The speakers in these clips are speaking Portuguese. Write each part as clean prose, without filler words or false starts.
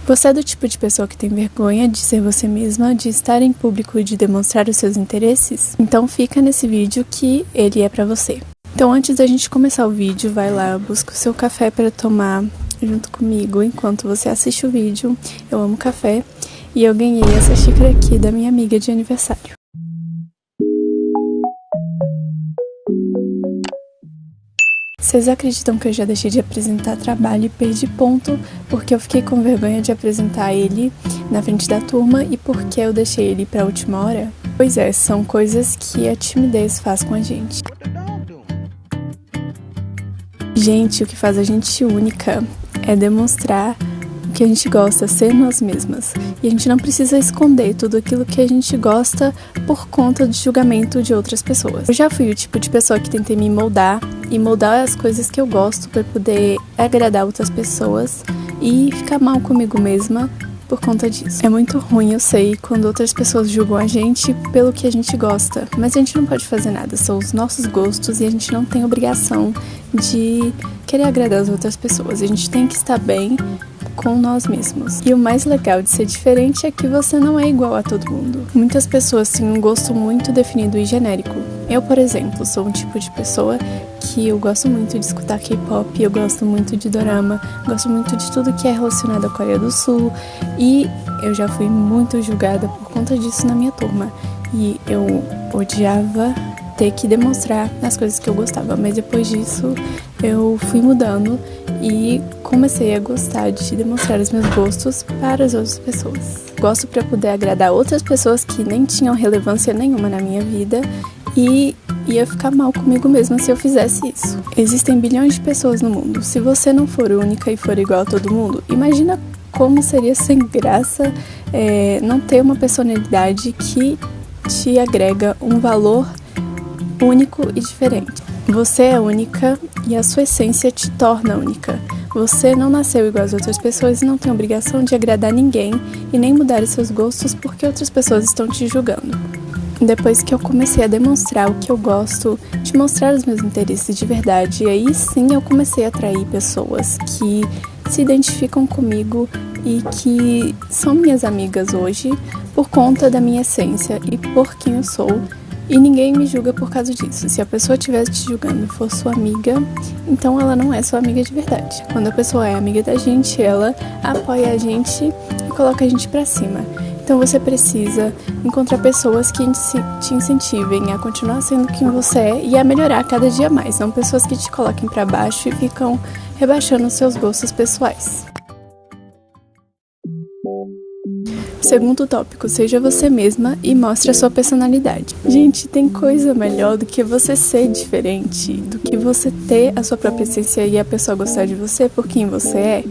Você é do tipo de pessoa que tem vergonha de ser você mesma, de estar em público e de demonstrar os seus interesses? Então fica nesse vídeo que ele é pra você. Então antes da gente começar o vídeo, vai lá, busca o seu café para tomar junto comigo enquanto você assiste o vídeo. Eu amo café e eu ganhei essa xícara aqui da minha amiga de aniversário. Vocês acreditam que eu já deixei de apresentar trabalho e perdi ponto porque eu fiquei com vergonha de apresentar ele na frente da turma e porque eu deixei ele para a última hora? Pois é, são coisas que a timidez faz com a gente. Gente, o que faz a gente única é demonstrar o que a gente gosta, ser nós mesmas. E a gente não precisa esconder tudo aquilo que a gente gosta por conta do julgamento de outras pessoas. Eu já fui o tipo de pessoa que tentei me moldar e moldar as coisas que eu gosto para poder agradar outras pessoas e ficar mal comigo mesma por conta disso. É muito ruim, eu sei, quando outras pessoas julgam a gente pelo que a gente gosta, mas a gente não pode fazer nada, são os nossos gostos e a gente não tem obrigação de querer agradar as outras pessoas. A gente tem que estar bem com nós mesmos. E o mais legal de ser diferente é que você não é igual a todo mundo. Muitas pessoas têm um gosto muito definido e genérico. Eu, por exemplo, sou um tipo de pessoa que eu gosto muito de escutar K-pop, eu gosto muito de dorama, gosto muito de tudo que é relacionado à Coreia do Sul e eu já fui muito julgada por conta disso na minha turma. E eu odiava ter que demonstrar as coisas que eu gostava, mas depois disso eu fui mudando e comecei a gostar de demonstrar os meus gostos para as outras pessoas. Gosto para poder agradar outras pessoas que nem tinham relevância nenhuma na minha vida e ia ficar mal comigo mesma se eu fizesse isso. Existem bilhões de pessoas no mundo. Se você não for única e for igual a todo mundo, imagina como seria sem graça não ter uma personalidade que te agrega um valor único e diferente. Você é única e a sua essência te torna única. Você não nasceu igual às outras pessoas e não tem obrigação de agradar ninguém e nem mudar os seus gostos porque outras pessoas estão te julgando. Depois que eu comecei a demonstrar o que eu gosto, de mostrar os meus interesses de verdade, aí sim eu comecei a atrair pessoas que se identificam comigo e que são minhas amigas hoje por conta da minha essência e por quem eu sou. E ninguém me julga por causa disso. Se a pessoa estivesse te julgando e for sua amiga, então ela não é sua amiga de verdade. Quando a pessoa é amiga da gente, ela apoia a gente e coloca a gente pra cima. Então você precisa encontrar pessoas que te incentivem a continuar sendo quem você é e a melhorar cada dia mais. Não pessoas que te coloquem pra baixo e ficam rebaixando os seus gostos pessoais. Segundo tópico, seja você mesma e mostre a sua personalidade. Gente, tem coisa melhor do que você ser diferente, do que você ter a sua própria essência e a pessoa gostar de você por quem você é.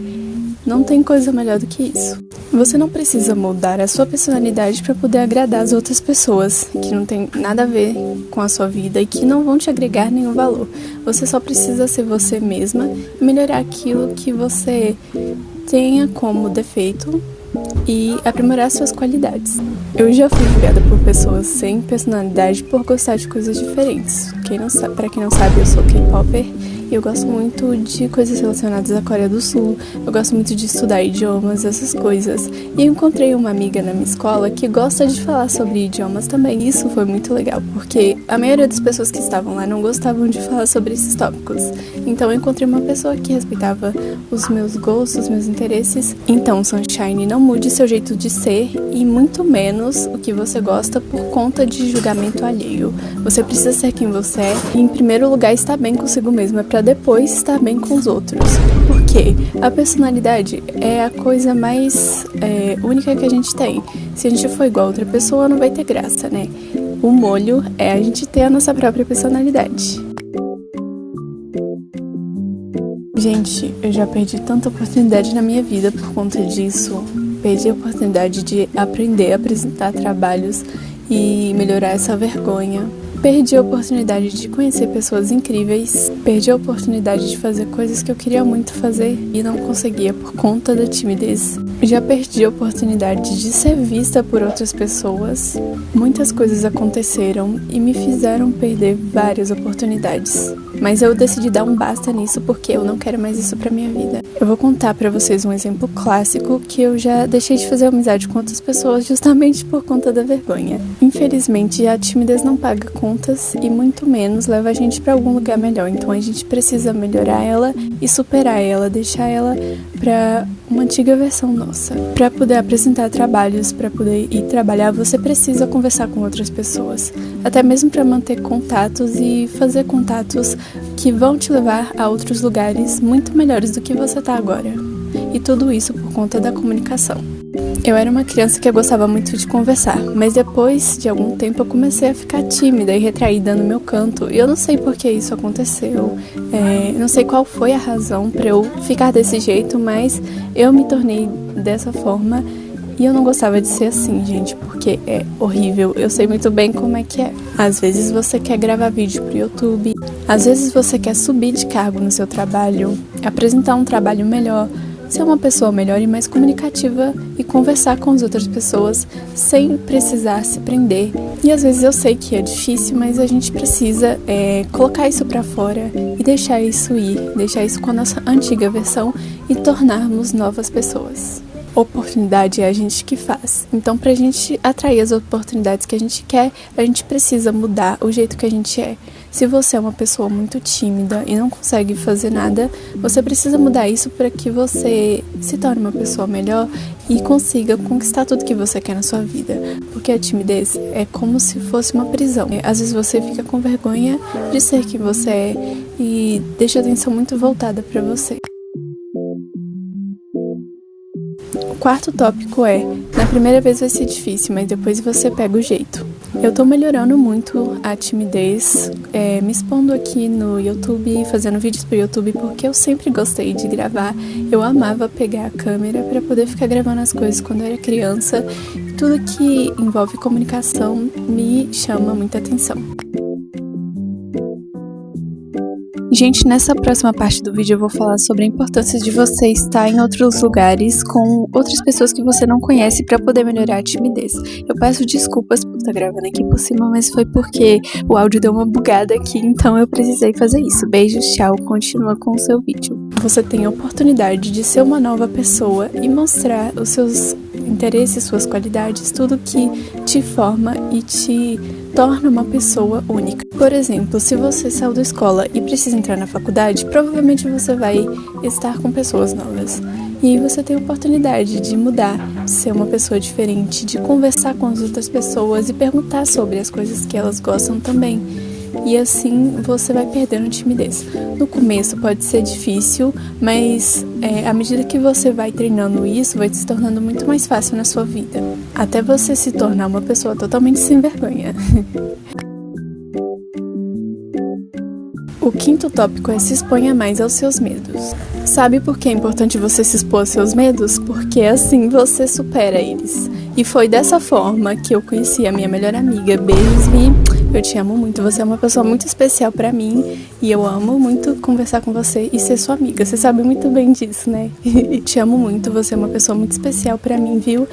Não tem coisa melhor do que isso. Você não precisa mudar a sua personalidade para poder agradar as outras pessoas, que não tem nada a ver com a sua vida e que não vão te agregar nenhum valor. Você só precisa ser você mesma e melhorar aquilo que você tenha como defeito e aprimorar suas qualidades. Eu já fui julgada por pessoas sem personalidade por gostar de coisas diferentes. Pra quem não sabe, eu sou K-popper e eu gosto muito de coisas relacionadas à Coreia do Sul. Eu gosto muito de estudar idiomas, essas coisas. E eu encontrei uma amiga na minha escola que gosta de falar sobre idiomas também. Isso foi muito legal, porque a maioria das pessoas que estavam lá não gostavam de falar sobre esses tópicos. Então eu encontrei uma pessoa que respeitava os meus gostos, os meus interesses. Então, Sunshine, não mude seu jeito de ser e muito menos o que você gosta por conta de julgamento alheio. Você precisa ser quem você é e, em primeiro lugar, estar bem consigo mesma para depois estar bem com os outros. Porque a personalidade é a coisa mais única que a gente tem. Se a gente for igual a outra pessoa, não vai ter graça, né? O molho é a gente ter a nossa própria personalidade. Gente, eu já perdi tanta oportunidade na minha vida por conta disso. Perdi a oportunidade de aprender a apresentar trabalhos e melhorar essa vergonha. Perdi a oportunidade de conhecer pessoas incríveis. Perdi a oportunidade de fazer coisas que eu queria muito fazer e não conseguia por conta da timidez. Já perdi a oportunidade de ser vista por outras pessoas. Muitas coisas aconteceram e me fizeram perder várias oportunidades. Mas eu decidi dar um basta nisso porque eu não quero mais isso pra minha vida. Eu vou contar pra vocês um exemplo clássico que eu já deixei de fazer amizade com outras pessoas justamente por conta da vergonha. Infelizmente, a timidez não paga contas e muito menos leva a gente pra algum lugar melhor. Então a gente precisa melhorar ela e superar ela, deixar ela pra uma antiga versão nossa. Para poder apresentar trabalhos, para poder ir trabalhar, você precisa conversar com outras pessoas, até mesmo para manter contatos e fazer contatos que vão te levar a outros lugares muito melhores do que você tá agora. E tudo isso por conta da comunicação. Eu era uma criança que gostava muito de conversar, mas depois de algum tempo eu comecei a ficar tímida e retraída no meu canto. E eu não sei por que isso aconteceu, não sei qual foi a razão para eu ficar desse jeito, mas eu me tornei dessa forma e eu não gostava de ser assim, gente, porque é horrível. Eu sei muito bem como é que é. Às vezes você quer gravar vídeo pro YouTube, às vezes você quer subir de cargo no seu trabalho, apresentar um trabalho melhor, ser uma pessoa melhor e mais comunicativa e conversar com as outras pessoas sem precisar se prender. E às vezes eu sei que é difícil, mas a gente precisa colocar isso pra fora e deixar isso ir, deixar isso com a nossa antiga versão e tornarmos novas pessoas. Oportunidade é a gente que faz. Então, pra gente atrair as oportunidades que a gente quer, a gente precisa mudar o jeito que a gente é. Se você é uma pessoa muito tímida e não consegue fazer nada, você precisa mudar isso para que você se torne uma pessoa melhor e consiga conquistar tudo que você quer na sua vida. Porque a timidez é como se fosse uma prisão. Às vezes você fica com vergonha de ser quem você é e deixa a atenção muito voltada para você. O quarto tópico é: na primeira vez vai ser difícil, mas depois você pega o jeito. Eu tô melhorando muito a timidez, me expondo aqui no YouTube, fazendo vídeos pro YouTube, porque eu sempre gostei de gravar. Eu amava pegar a câmera para poder ficar gravando as coisas quando eu era criança. Tudo que envolve comunicação me chama muita atenção. Gente, nessa próxima parte do vídeo eu vou falar sobre a importância de você estar em outros lugares com outras pessoas que você não conhece para poder melhorar a timidez. Eu peço desculpas por estar gravando aqui por cima, mas foi porque o áudio deu uma bugada aqui, então eu precisei fazer isso. Beijos, tchau, continua com o seu vídeo. Você tem a oportunidade de ser uma nova pessoa e mostrar os seus interesses, suas qualidades, tudo que te forma e te torna uma pessoa única. Por exemplo, se você saiu da escola e precisa entrar na faculdade, provavelmente você vai estar com pessoas novas. E você tem a oportunidade de mudar, de ser uma pessoa diferente, de conversar com as outras pessoas e perguntar sobre as coisas que elas gostam também. E assim você vai perdendo a timidez. No começo pode ser difícil, mas à medida que você vai treinando isso, vai se tornando muito mais fácil na sua vida. Até você se tornar uma pessoa totalmente sem vergonha. O quinto tópico é: se exponha mais aos seus medos. Sabe por que é importante você se expor aos seus medos? Porque assim você supera eles. E foi dessa forma que eu conheci a minha melhor amiga. Beijos, Vi. Eu te amo muito. Você é uma pessoa muito especial pra mim. E eu amo muito conversar com você e ser sua amiga. Você sabe muito bem disso, né? E te amo muito. Você é uma pessoa muito especial pra mim, viu?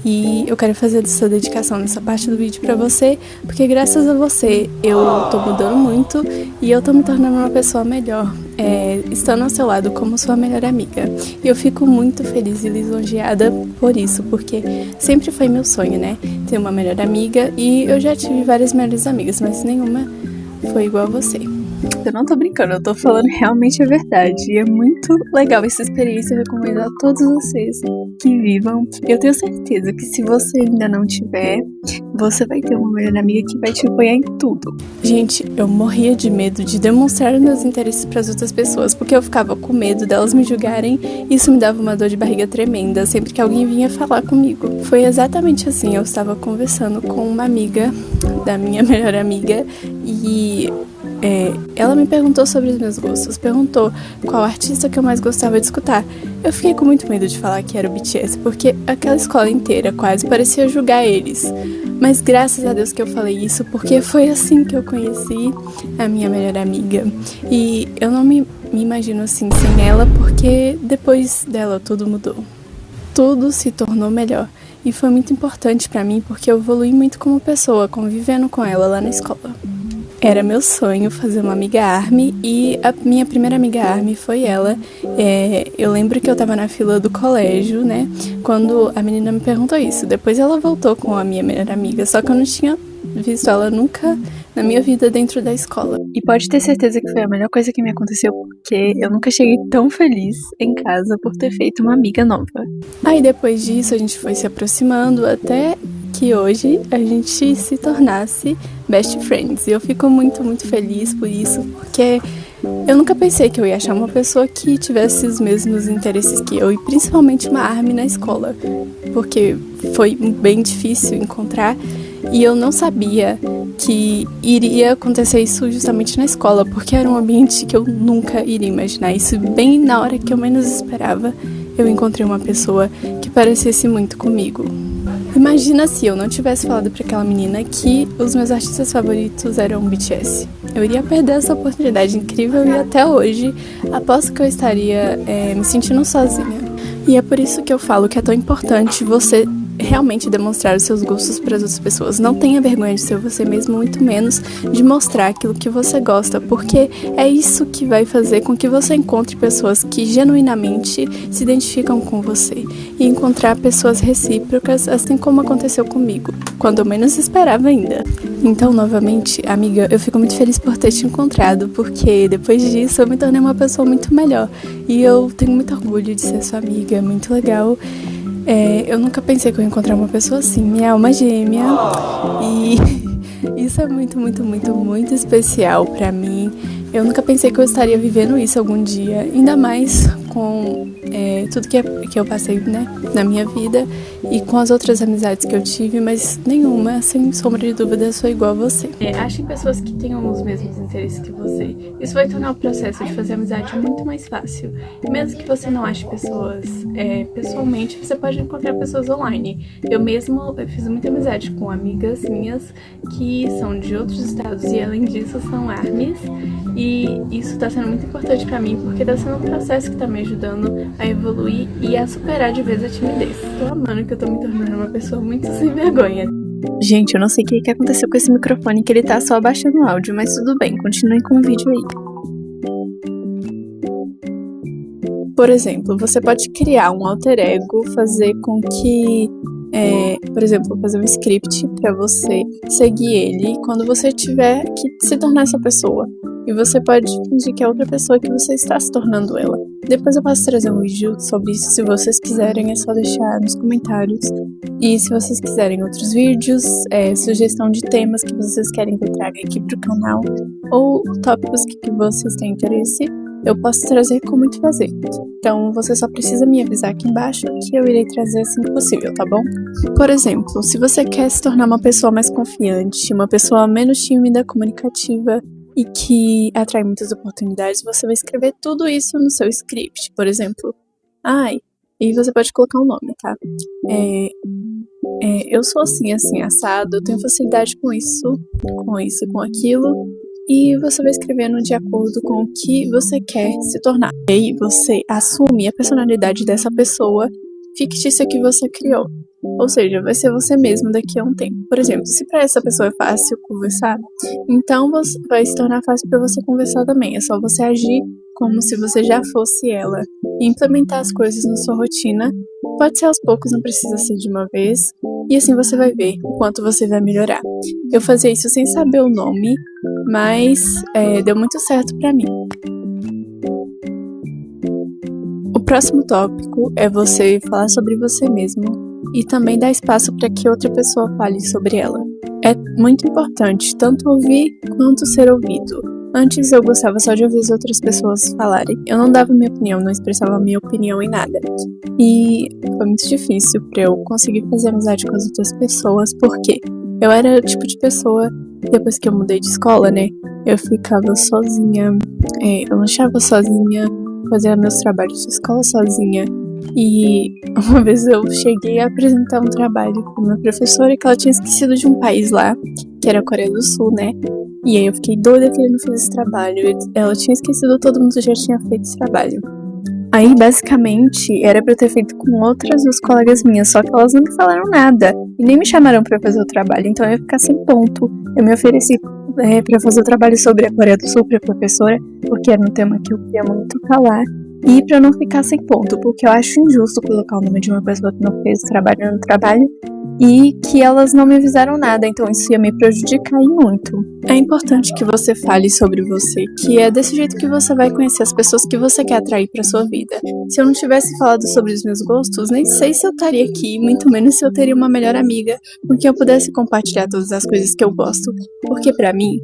E eu quero fazer essa dedicação nessa parte do vídeo pra você, porque graças a você eu tô mudando muito e eu tô me tornando uma pessoa melhor, estando ao seu lado como sua melhor amiga. E eu fico muito feliz e lisonjeada por isso, porque sempre foi meu sonho, né? Ter uma melhor amiga, e eu já tive várias melhores amigas, mas nenhuma foi igual a você. Eu não tô brincando, eu tô falando realmente a verdade. E é muito legal essa experiência, eu recomendo a todos vocês que vivam. Eu tenho certeza que se você ainda não tiver, você vai ter uma melhor amiga que vai te apoiar em tudo. Gente, eu morria de medo de demonstrar meus interesses para as outras pessoas, porque eu ficava com medo delas me julgarem. Isso me dava uma dor de barriga tremenda sempre que alguém vinha falar comigo. Foi exatamente assim, eu estava conversando com uma amiga da minha melhor amiga e ela me perguntou sobre os meus gostos, perguntou qual artista que eu mais gostava de escutar. Eu fiquei com muito medo de falar que era o BTS, porque aquela escola inteira quase parecia julgar eles. Mas graças a Deus que eu falei isso, porque foi assim que eu conheci a minha melhor amiga. E eu não me imagino assim sem ela, porque depois dela tudo mudou. tudo se tornou melhor. E foi muito importante pra mim porque eu evolui muito como pessoa, convivendo com ela lá na escola. Era meu sonho fazer uma amiga ARMY e a minha primeira amiga ARMY foi ela. Eu lembro que eu tava na fila do colégio, né, quando a menina me perguntou isso. Depois ela voltou com a minha melhor amiga, só que eu não tinha visto ela nunca na minha vida dentro da escola. E pode ter certeza que foi a melhor coisa que me aconteceu, porque eu nunca cheguei tão feliz em casa por ter feito uma amiga nova. Aí depois disso a gente foi se aproximando até que hoje a gente se tornasse best friends. E eu fico muito, muito feliz por isso, porque eu nunca pensei que eu ia achar uma pessoa que tivesse os mesmos interesses que eu, e principalmente uma ARMY na escola, porque foi bem difícil encontrar e eu não sabia que iria acontecer isso justamente na escola, porque era um ambiente que eu nunca iria imaginar. Isso bem na hora que eu menos esperava, eu encontrei uma pessoa que parecesse muito comigo. Imagina se eu não tivesse falado pra aquela menina que os meus artistas favoritos eram o BTS. Eu iria perder essa oportunidade incrível e até hoje aposto que eu estaria me sentindo sozinha. E é por isso que eu falo que é tão importante você realmente demonstrar os seus gostos para as outras pessoas. Não tenha vergonha de ser você mesmo, muito menos de mostrar aquilo que você gosta, porque é isso que vai fazer com que você encontre pessoas que genuinamente se identificam com você e encontrar pessoas recíprocas, assim como aconteceu comigo, quando eu menos esperava ainda. Então, novamente, amiga, eu fico muito feliz por ter te encontrado, porque depois disso eu me tornei uma pessoa muito melhor e eu tenho muito orgulho de ser sua amiga, é muito legal. Eu nunca pensei que eu ia encontrar uma pessoa assim, minha alma gêmea, e isso é muito, muito, muito, muito especial pra mim. Eu nunca pensei que eu estaria vivendo isso algum dia, ainda mais com tudo que eu passei, né, na minha vida e com as outras amizades que eu tive, mas nenhuma, sem sombra de dúvida, sou igual a você. Achem pessoas que tenham os mesmos interesses que você. Isso vai tornar o processo de fazer amizade muito mais fácil. E mesmo que você não ache pessoas pessoalmente, você pode encontrar pessoas online. Eu fiz muita amizade com amigas minhas que são de outros estados e, além disso, são ARMYs. E isso tá sendo muito importante pra mim, porque tá sendo um processo que tá me ajudando a evoluir e a superar de vez a timidez. Tô amando que eu tô me tornando uma pessoa muito sem vergonha. Gente, eu não sei o que aconteceu com esse microfone, que ele tá só abaixando o áudio, mas tudo bem, continuem com o vídeo aí. Por exemplo, você pode criar um alter ego, fazer com que, por exemplo, fazer um script pra você seguir ele quando você tiver que se tornar essa pessoa. E você pode fingir que é outra pessoa que você está se tornando ela. Depois eu posso trazer um vídeo sobre isso, se vocês quiserem, é só deixar nos comentários. E se vocês quiserem outros vídeos, sugestão de temas que vocês querem que eu traga aqui pro canal, ou tópicos que vocês têm interesse, eu posso trazer com muito prazer. Então você só precisa me avisar aqui embaixo que eu irei trazer assim que possível, tá bom? Por exemplo, se você quer se tornar uma pessoa mais confiante, uma pessoa menos tímida, comunicativa e que atrai muitas oportunidades, você vai escrever tudo isso no seu script. Por exemplo, e você pode colocar um nome, tá? Eu sou assim, assim, assado, eu tenho facilidade com isso e com aquilo. E você vai escrevendo de acordo com o que você quer se tornar. E aí você assume a personalidade dessa pessoa fictícia que você criou. Ou seja, vai ser você mesmo daqui a um tempo. Por exemplo, se para essa pessoa é fácil conversar, então vai se tornar fácil para você conversar também. É só você agir como se você já fosse ela. E implementar as coisas na sua rotina. Pode ser aos poucos, não precisa ser de uma vez. E assim você vai ver o quanto você vai melhorar. Eu fazia isso sem saber o nome, mas deu muito certo pra mim. O próximo tópico é você falar sobre você mesmo e também dar espaço para que outra pessoa fale sobre ela. É muito importante tanto ouvir quanto ser ouvido. Antes eu gostava só de ouvir as outras pessoas falarem. Eu não dava minha opinião, não expressava minha opinião em nada. E foi muito difícil para eu conseguir fazer amizade com as outras pessoas, porque eu era o tipo de pessoa, depois que eu mudei de escola, né? Eu ficava sozinha, eu lanchava sozinha, fazia meus trabalhos de escola sozinha. E uma vez eu cheguei a apresentar um trabalho com uma professora que ela tinha esquecido de um país lá, que era a Coreia do Sul, né? E aí eu fiquei doida querendo fazer esse trabalho. Ela tinha esquecido, todo mundo já tinha feito esse trabalho. Aí, basicamente, era pra eu ter feito com outras duas colegas minhas, só que elas não me falaram nada e nem me chamaram pra fazer o trabalho, então eu ia ficar sem ponto. Eu me ofereci pra fazer o trabalho sobre a Coreia do Sul pra professora, porque era um tema que eu queria muito falar, e pra não ficar sem ponto, porque eu acho injusto colocar o nome de uma pessoa que não fez o trabalho no trabalho e que elas não me avisaram nada, então isso ia me prejudicar e muito. É importante que você fale sobre você, que é desse jeito que você vai conhecer as pessoas que você quer atrair pra sua vida. Se eu não tivesse falado sobre os meus gostos, nem sei se eu estaria aqui, muito menos se eu teria uma melhor amiga com quem eu pudesse compartilhar todas as coisas que eu gosto. Porque pra mim,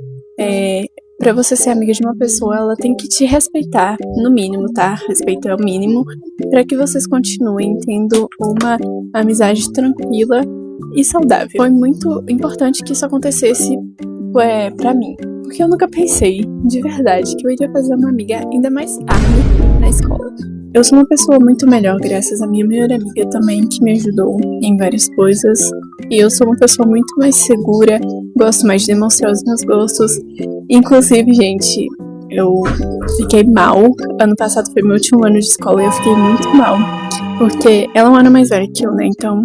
pra você ser amiga de uma pessoa, ela tem que te respeitar, no mínimo, tá? Respeito é o mínimo, pra que vocês continuem tendo uma amizade tranquila e saudável. Foi muito importante que isso acontecesse pra mim, porque eu nunca pensei, de verdade, que eu iria fazer uma amiga ainda mais arme na escola. Eu sou uma pessoa muito melhor graças à minha melhor amiga também, que me ajudou em várias coisas. E eu sou uma pessoa muito mais segura, gosto mais de demonstrar os meus gostos. Inclusive, gente, eu fiquei mal. Ano passado foi meu último ano de escola e eu fiquei muito mal. Porque ela é um ano mais velha que eu, né? Então,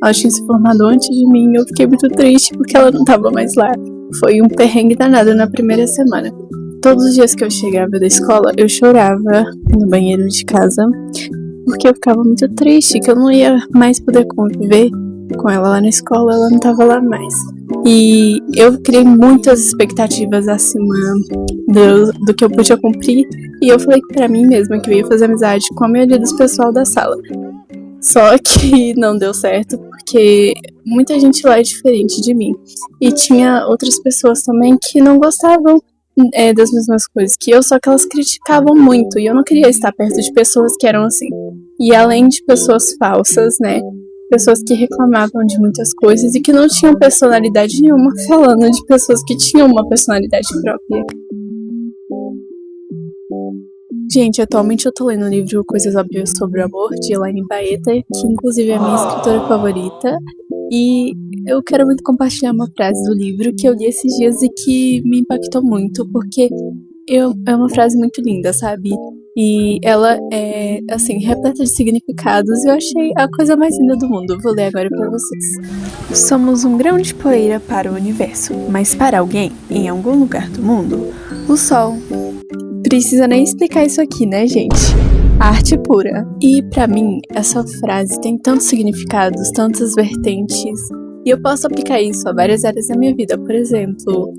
ela tinha se formado antes de mim e eu fiquei muito triste porque ela não tava mais lá. Foi um perrengue danado na primeira semana. Todos os dias que eu chegava da escola, eu chorava no banheiro de casa, porque eu ficava muito triste, que eu não ia mais poder conviver com ela lá na escola, ela não tava lá mais. E eu criei muitas expectativas acima do que eu podia cumprir, e eu falei pra mim mesma que eu ia fazer amizade com a maioria dos pessoal da sala. Só que não deu certo, porque muita gente lá é diferente de mim. E tinha outras pessoas também que não gostavam das mesmas coisas que eu, só que elas criticavam muito, e eu não queria estar perto de pessoas que eram assim. E além de pessoas falsas, né, pessoas que reclamavam de muitas coisas e que não tinham personalidade nenhuma, falando de pessoas que tinham uma personalidade própria. Gente, atualmente eu tô lendo o livro Coisas Óbvias sobre o Amor, de Elaine Baeta, que inclusive é a minha escritora favorita. E eu quero muito compartilhar uma frase do livro que eu li esses dias e que me impactou muito, porque é uma frase muito linda, sabe? E ela é, assim, repleta de significados e eu achei a coisa mais linda do mundo. Vou ler agora pra vocês. Somos um grão de poeira para o universo, mas para alguém, em algum lugar do mundo, o sol. Precisa nem explicar isso aqui, né, gente? Arte pura. E pra mim, essa frase tem tantos significados, tantas vertentes, e eu posso aplicar isso a várias áreas da minha vida. Por exemplo,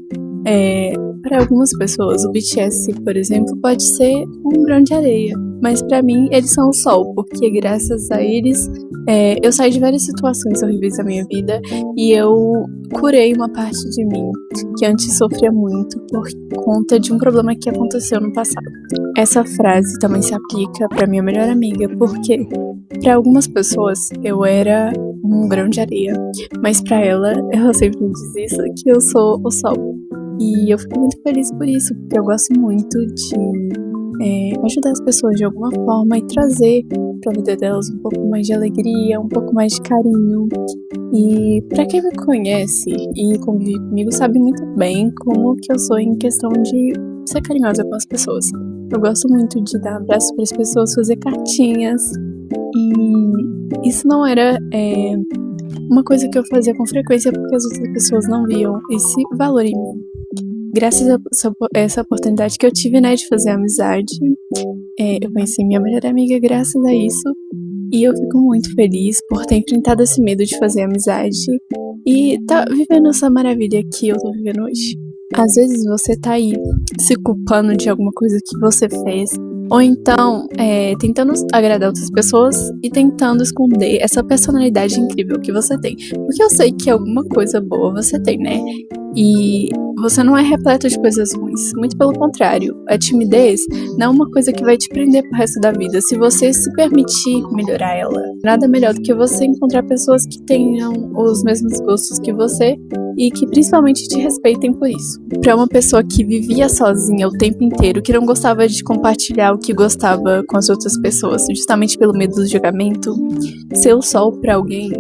para algumas pessoas, o BTS, por exemplo, pode ser um grão de areia, mas pra mim eles são o sol, porque graças a eles eu saí de várias situações horríveis da minha vida e eu curei uma parte de mim que antes sofria muito por conta de um problema que aconteceu no passado. Essa frase também se aplica pra minha melhor amiga, porque pra algumas pessoas eu era um grão de areia, mas pra ela sempre me diz isso, que eu sou o sol. E eu fico muito feliz por isso, porque eu gosto muito de ajudar as pessoas de alguma forma e trazer pra vida delas um pouco mais de alegria, um pouco mais de carinho. E pra quem me conhece e convive comigo sabe muito bem como que eu sou em questão de ser carinhosa com as pessoas. Eu gosto muito de dar abraço para as pessoas, fazer cartinhas, e isso não era uma coisa que eu fazia com frequência porque as outras pessoas não viam esse valor em mim. Graças a essa oportunidade que eu tive, né, de fazer amizade, eu conheci minha melhor amiga graças a isso, e eu fico muito feliz por ter enfrentado esse medo de fazer amizade e tá vivendo essa maravilha que eu tô vivendo hoje. Às vezes você tá aí se culpando de alguma coisa que você fez, ou então tentando agradar outras pessoas e tentando esconder essa personalidade incrível que você tem. Porque eu sei que alguma coisa boa você tem, né? E você não é repleto de coisas ruins. Muito pelo contrário, a timidez não é uma coisa que vai te prender pro resto da vida. Se você se permitir melhorar ela, nada melhor do que você encontrar pessoas que tenham os mesmos gostos que você e que principalmente te respeitem por isso. Pra uma pessoa que vivia sozinha o tempo inteiro, que não gostava de compartilhar o que gostava com as outras pessoas, justamente pelo medo do julgamento, ser o sol pra alguém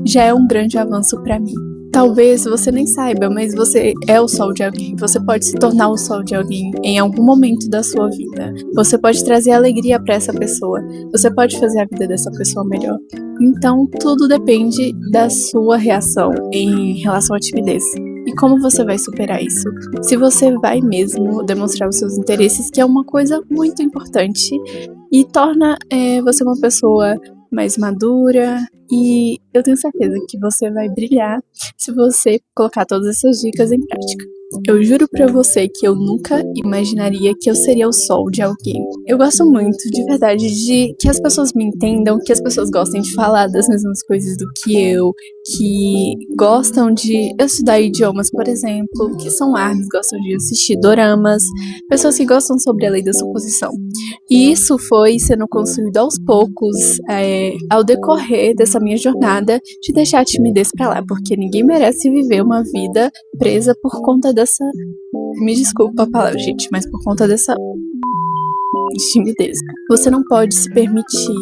já é um grande avanço pra mim. Talvez você nem saiba, mas você é o sol de alguém. Você pode se tornar o sol de alguém em algum momento da sua vida. Você pode trazer alegria para essa pessoa. Você pode fazer a vida dessa pessoa melhor. Então, tudo depende da sua reação em relação à timidez. E como você vai superar isso? Se você vai mesmo demonstrar os seus interesses, que é uma coisa muito importante e torna você uma pessoa mais madura, e eu tenho certeza que você vai brilhar se você colocar todas essas dicas em prática. Eu juro pra você que eu nunca imaginaria que eu seria o sol de alguém. Eu gosto muito, de verdade, de que as pessoas me entendam, que as pessoas gostem de falar das mesmas coisas do que eu, que gostam de estudar idiomas, por exemplo, que são árabes, gostam de assistir doramas, pessoas que gostam sobre a lei da suposição. E isso foi sendo construído aos poucos, ao decorrer dessa minha jornada, de deixar a timidez pra lá, porque ninguém merece viver uma vida presa por conta dessa... Me desculpa a palavra, gente, mas por conta dessa timidez. Você não pode se permitir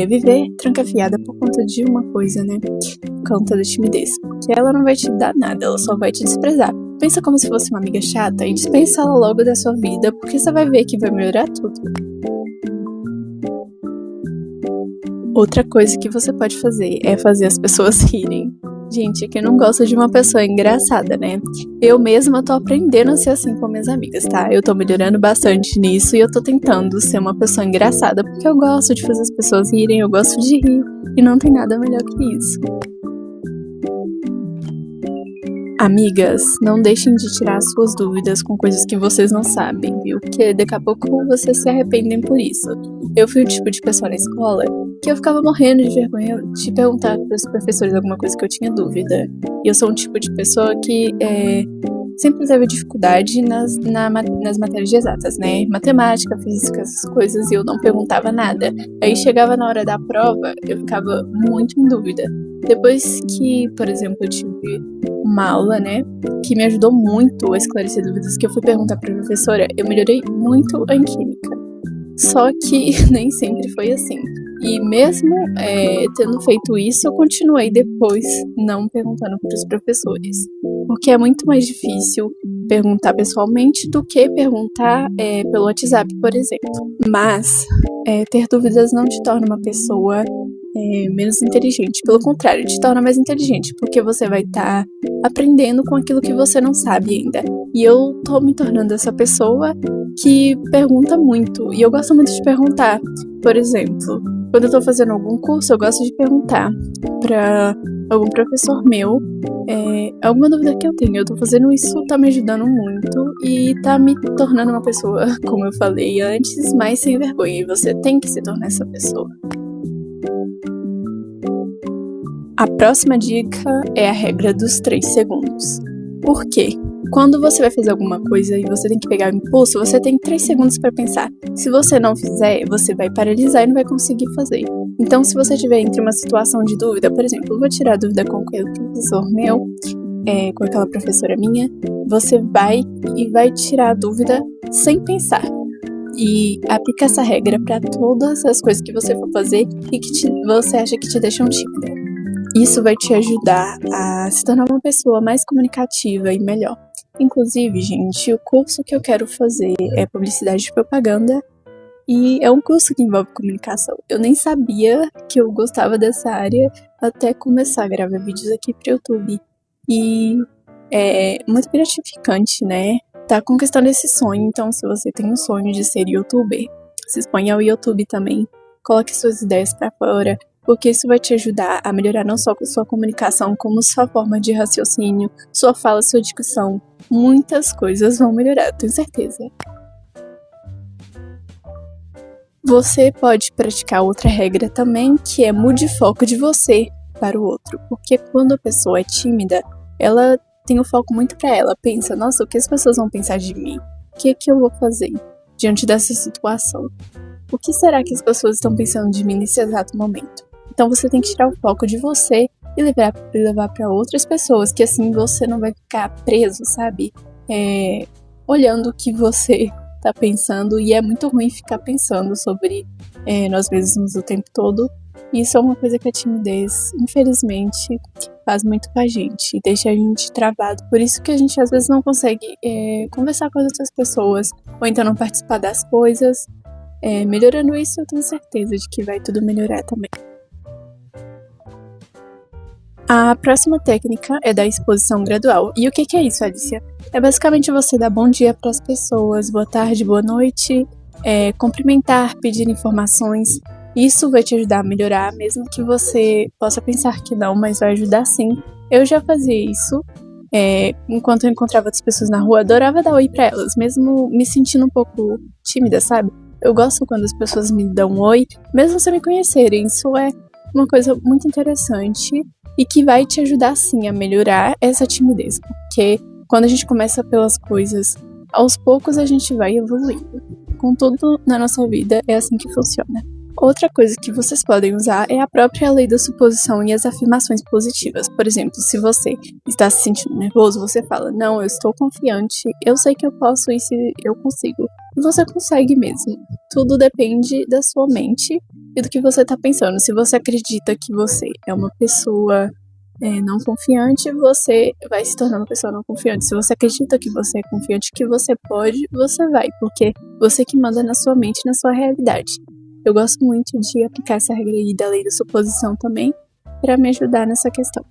viver trancafiada por conta de uma coisa, né? Por conta da timidez. Porque ela não vai te dar nada, ela só vai te desprezar. Pensa como se fosse uma amiga chata e dispensa ela logo da sua vida, porque você vai ver que vai melhorar tudo. Outra coisa que você pode fazer é fazer as pessoas rirem. Gente, quem não gosta de uma pessoa engraçada, né? Eu mesma tô aprendendo a ser assim com minhas amigas, tá? Eu tô melhorando bastante nisso e eu tô tentando ser uma pessoa engraçada, porque eu gosto de fazer as pessoas rirem, eu gosto de rir, e não tem nada melhor que isso. Amigas, não deixem de tirar suas dúvidas com coisas que vocês não sabem, viu? Porque daqui a pouco vocês se arrependem por isso. Eu fui o tipo de pessoa na escola que eu ficava morrendo de vergonha de perguntar para os professores alguma coisa que eu tinha dúvida. E eu sou um tipo de pessoa que sempre teve dificuldade nas matérias de exatas, né? Matemática, física, essas coisas, e eu não perguntava nada. Aí chegava na hora da prova, eu ficava muito em dúvida. Depois que, por exemplo, eu tive uma aula, né, que me ajudou muito a esclarecer dúvidas, que eu fui perguntar para a professora, eu melhorei muito em química. Só que nem sempre foi assim. E mesmo tendo feito isso, eu continuei depois não perguntando para os professores. Porque é muito mais difícil perguntar pessoalmente do que perguntar pelo WhatsApp, por exemplo. Mas ter dúvidas não te torna uma pessoa menos inteligente. Pelo contrário, te torna mais inteligente, porque você vai estar aprendendo com aquilo que você não sabe ainda. E eu tô me tornando essa pessoa que pergunta muito. E eu gosto muito de perguntar. Por exemplo, quando eu tô fazendo algum curso, eu gosto de perguntar pra algum professor meu alguma dúvida que eu tenho. Eu tô fazendo isso, tá me ajudando muito e tá me tornando uma pessoa, como eu falei antes, mais sem vergonha. E você tem que se tornar essa pessoa. A próxima dica é a regra dos 3 segundos. Por quê? Quando você vai fazer alguma coisa e você tem que pegar o impulso, você tem 3 segundos para pensar. Se você não fizer, você vai paralisar e não vai conseguir fazer. Então, se você estiver entre uma situação de dúvida, por exemplo, eu vou tirar a dúvida com aquele professor meu, com aquela professora minha, você vai tirar a dúvida sem pensar. E aplica essa regra para todas as coisas que você for fazer e que você acha que te deixam tímida. Isso vai te ajudar a se tornar uma pessoa mais comunicativa e melhor. Inclusive, gente, o curso que eu quero fazer é Publicidade e Propaganda e é um curso que envolve comunicação. Eu nem sabia que eu gostava dessa área até começar a gravar vídeos aqui pro YouTube. E é muito gratificante, né? Tá conquistando esse sonho. Então, se você tem um sonho de ser youtuber, se expõe ao YouTube também. Coloque suas ideias pra fora, porque isso vai te ajudar a melhorar não só sua comunicação, como sua forma de raciocínio, sua fala, sua dicção. Muitas coisas vão melhorar, tenho certeza. Você pode praticar outra regra também, que é mude o foco de você para o outro. Porque quando a pessoa é tímida, ela tem o foco muito para ela. Pensa, nossa, o que as pessoas vão pensar de mim? O que eu vou fazer diante dessa situação? O que será que as pessoas estão pensando de mim nesse exato momento? Então você tem que tirar o foco de você e levar para outras pessoas, que assim você não vai ficar preso, sabe? Olhando o que você tá pensando, e é muito ruim ficar pensando sobre nós mesmos o tempo todo. Isso é uma coisa que a timidez, infelizmente, faz muito com a gente e deixa a gente travado. Por isso que a gente às vezes não consegue conversar com as outras pessoas, ou então não participar das coisas. Melhorando isso, eu tenho certeza de que vai tudo melhorar também. A próxima técnica é da exposição gradual. E o que é isso, Alicia? É basicamente você dar bom dia para as pessoas, boa tarde, boa noite, cumprimentar, pedir informações. Isso vai te ajudar a melhorar, mesmo que você possa pensar que não, mas vai ajudar sim. Eu já fazia isso. Enquanto eu encontrava outras pessoas na rua, adorava dar oi para elas, mesmo me sentindo um pouco tímida, sabe? Eu gosto quando as pessoas me dão um oi, mesmo sem me conhecerem. Isso é uma coisa muito interessante e que vai te ajudar sim a melhorar essa timidez, porque quando a gente começa pelas coisas, aos poucos a gente vai evoluindo. Com tudo na nossa vida é assim que funciona. Outra coisa que vocês podem usar é a própria lei da suposição e as afirmações positivas. Por exemplo, se você está se sentindo nervoso, você fala: não, eu estou confiante, eu sei que eu posso e se eu consigo. E você consegue mesmo. Tudo depende da sua mente e do que você está pensando. Se você acredita que você é uma pessoa não confiante, você vai se tornar uma pessoa não confiante. Se você acredita que você é confiante, que você pode, você vai, porque você que manda na sua mente, na sua realidade. Eu gosto muito de aplicar essa regra aí da lei da suposição também, para me ajudar nessa questão.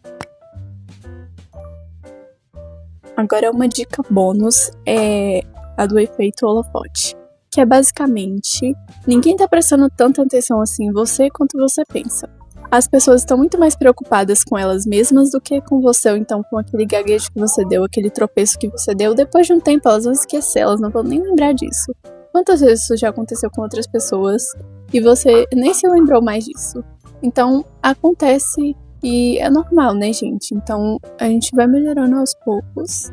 Agora, uma dica bônus é a do efeito holofote, que é basicamente, ninguém tá prestando tanta atenção assim em você quanto você pensa. As pessoas estão muito mais preocupadas com elas mesmas do que com você, ou então com aquele gaguejo que você deu, aquele tropeço que você deu. Depois de um tempo, elas vão esquecer, elas não vão nem lembrar disso. Quantas vezes isso já aconteceu com outras pessoas e você nem se lembrou mais disso? Então, acontece e é normal, né, gente? Então, a gente vai melhorando aos poucos.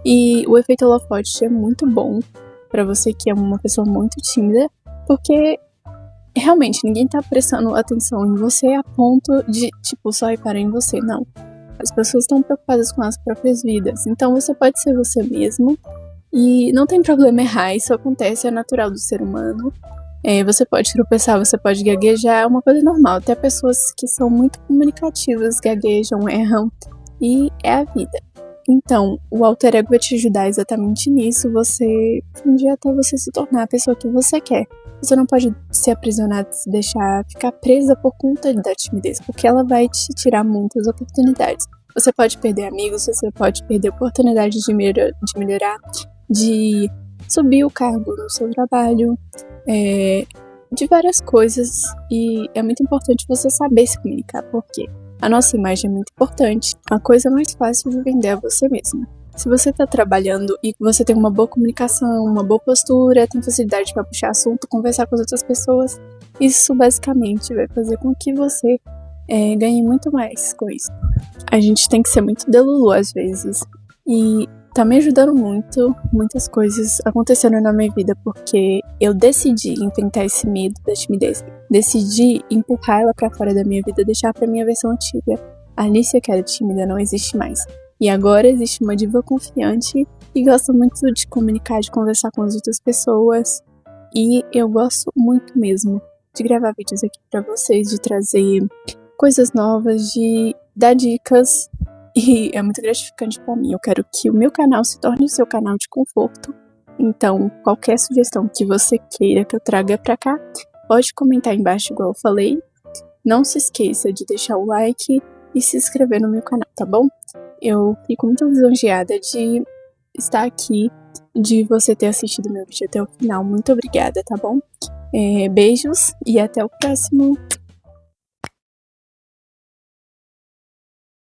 E o efeito holofote é muito bom pra você que é uma pessoa muito tímida, porque realmente ninguém tá prestando atenção em você a ponto de, só reparar em você, não. As pessoas estão preocupadas com as próprias vidas, então você pode ser você mesmo e não tem problema errar, isso acontece, é natural do ser humano. Você pode tropeçar, você pode gaguejar, é uma coisa normal. Até pessoas que são muito comunicativas gaguejam, erram, e é a vida. Então, o alter ego vai te ajudar exatamente nisso, um dia até você se tornar a pessoa que você quer. Você não pode se aprisionar, se deixar ficar presa por conta da timidez, porque ela vai te tirar muitas oportunidades. Você pode perder amigos, você pode perder oportunidades de melhorar, de subir o cargo no seu trabalho, de várias coisas, e é muito importante você saber se comunicar, porque a nossa imagem é muito importante. A coisa mais fácil de vender é você mesma. Se você está trabalhando e você tem uma boa comunicação, uma boa postura, tem facilidade para puxar assunto, conversar com as outras pessoas, isso basicamente vai fazer com que você ganhe muito mais com isso. A gente tem que ser muito delulu às vezes, e tá me ajudando muito, muitas coisas aconteceram na minha vida, porque eu decidi enfrentar esse medo da timidez, decidi empurrar ela pra fora da minha vida, deixar pra minha versão antiga. A Alicia, que era tímida, não existe mais. E agora existe uma diva confiante e gosta muito de comunicar, de conversar com as outras pessoas. E eu gosto muito mesmo de gravar vídeos aqui pra vocês, de trazer coisas novas, de dar dicas. E é muito gratificante pra mim. Eu quero que o meu canal se torne o seu canal de conforto. Então, qualquer sugestão que você queira que eu traga pra cá, pode comentar embaixo, igual eu falei. Não se esqueça de deixar o like e se inscrever no meu canal, tá bom? Eu fico muito lisonjeada de estar aqui, de você ter assistido meu vídeo até o final. Muito obrigada, tá bom? Beijos e até o próximo.